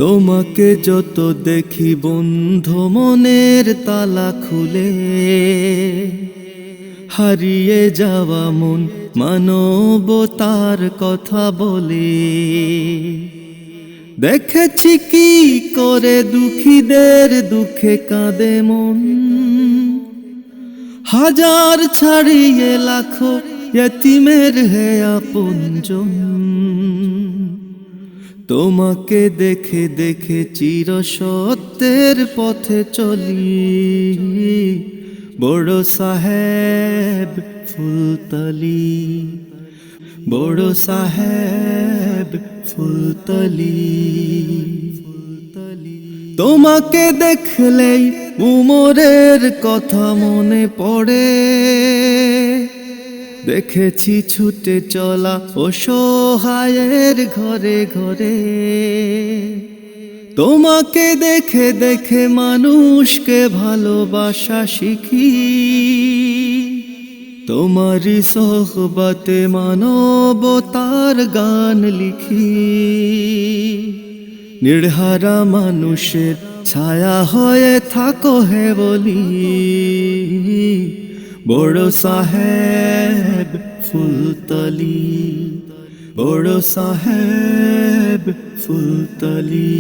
তোমাকে যত দেখি বন্ধু মনের তালা খুলে, হারিয়ে যাওয়া মন মানবতার কথা বলে। দেখেছি কি করে দুঃখীদের দুঃখে কাঁদে মন, হাজার ছাড়িয়ে লাখো ইয়তিমের হে আপনজন। তোমাকে দেখে দেখে চির সত্যের পথে চলি, বড় সাহেব ফুলতলি, বড় সাহেব ফুলতলি। তোমাকে দেখলেই উমরের কথা মনে পড়ে, দেখেছি ছুটে চলা অসহায়ের ঘরে ঘরে। তোমাকে দেখে দেখে মানুষকে ভালোবাসা শিখি, তোমারই সোহবতে মানবতার গান লিখি। নির্হারা মানুষের ছায়া হয়ে থাকো হে বলি, বড় সাহেব ফুলতলি, বড় সাহেব ফুলতলি।